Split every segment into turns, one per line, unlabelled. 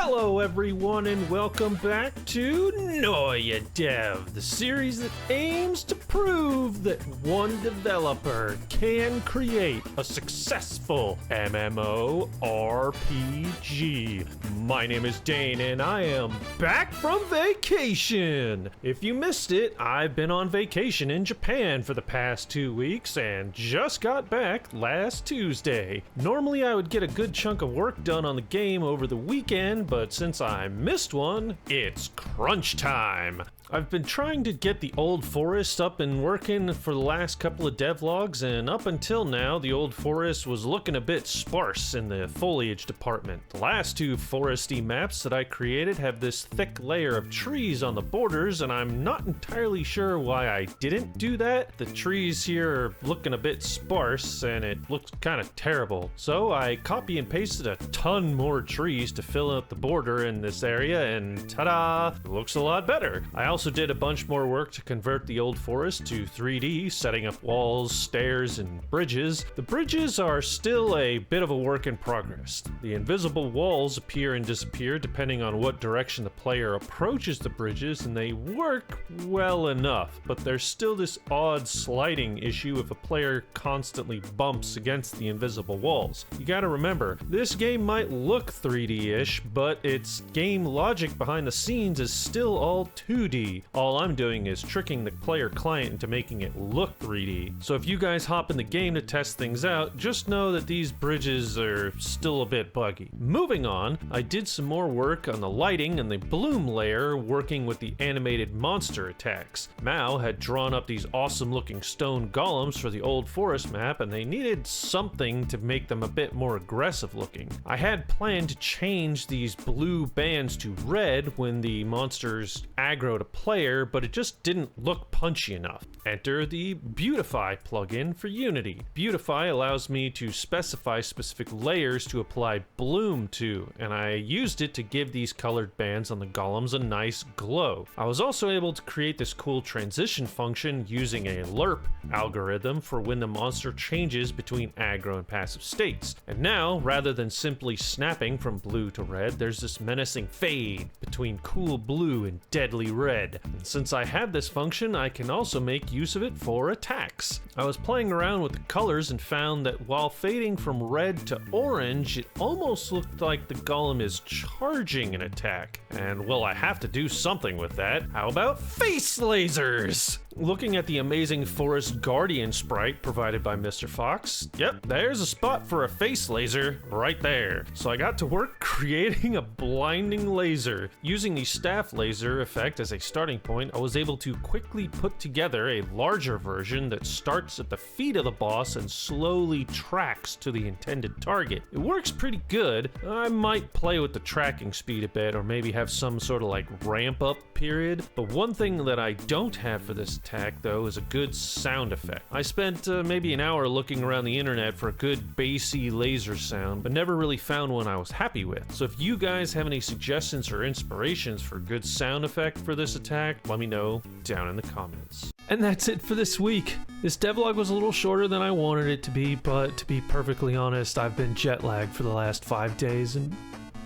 Hello everyone and welcome back to Noia Dev, the series that aims to prove that one developer can create a successful MMO RPG. My name is Dane and I am back from vacation. If you missed it, I've been on vacation in Japan for the past 2 weeks and just got back last Tuesday. Normally I would get a good chunk of work done on the game over the weekend, but since I missed one, it's crunch time. I've been trying to get the Old Forest up and working for the last couple of devlogs, and up until now, the Old Forest was looking a bit sparse in the foliage department. The last two foresty maps that I created have this thick layer of trees on the borders, and I'm not entirely sure why I didn't do that. The trees here are looking a bit sparse, and it looks kind of terrible. So I copy and pasted a ton more trees to fill out the border in this area, and ta-da! It looks a lot better. I also did a bunch more work to convert the Old Forest to 3D, setting up walls, stairs, and bridges. The bridges are still a bit of a work in progress. The invisible walls appear and disappear depending on what direction the player approaches the bridges, and they work well enough, but there's still this odd sliding issue if a player constantly bumps against the invisible walls. You gotta remember, this game might look 3D-ish, but its game logic behind the scenes is still all 2D. All I'm doing is tricking the player client into making it look 3D. So if you guys hop in the game to test things out, just know that these bridges are still a bit buggy. Moving on, I did some more work on the lighting and the bloom layer, working with the animated monster attacks. Mao had drawn up these awesome looking stone golems for the Old Forest map, and they needed something to make them a bit more aggressive looking. I had planned to change these blue bands to red when the monsters aggro to player, but it just didn't look punchy enough. Enter the Beautify plugin for Unity. Beautify allows me to specify specific layers to apply bloom to, and I used it to give these colored bands on the golems a nice glow. I was also able to create this cool transition function using a lerp algorithm for when the monster changes between aggro and passive states. And now, rather than simply snapping from blue to red, there's this menacing fade between cool blue and deadly red. And since I have this function, I can also make use of it for attacks. I was playing around with the colors and found that while fading from red to orange, it almost looked like the golem is charging an attack. And well, I have to do something with that. How about face lasers? Looking at the amazing Forest Guardian sprite provided by Mr. Fox, yep, there's a spot for a face laser right there. So I got to work creating a blinding laser. Using the staff laser effect as a starting point, I was able to quickly put together a larger version that starts at the feet of the boss and slowly tracks to the intended target. It works pretty good. I might play with the tracking speed a bit, or maybe have some sort of like ramp up period. But one thing that I don't have for this attack though is a good sound effect. I spent maybe an hour looking around the internet for a good bassy laser sound, but never really found one I was happy with. So if you guys have any suggestions or inspirations for a good sound effect for this attack, let me know down in the comments. And that's it for this week. This devlog was a little shorter than I wanted it to be, but to be perfectly honest, I've been jet lagged for the last 5 days and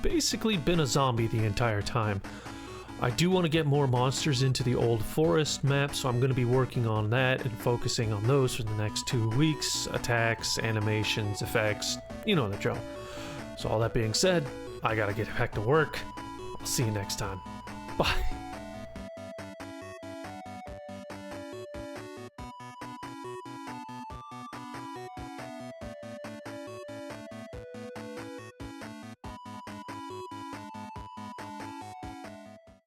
basically been a zombie the entire time. I do want to get more monsters into the Old Forest map, so I'm going to be working on that and focusing on those for the next 2 weeks. Attacks, animations, effects, you know the drill. So all that being said, I gotta get back to work. I'll see you next time. Bye.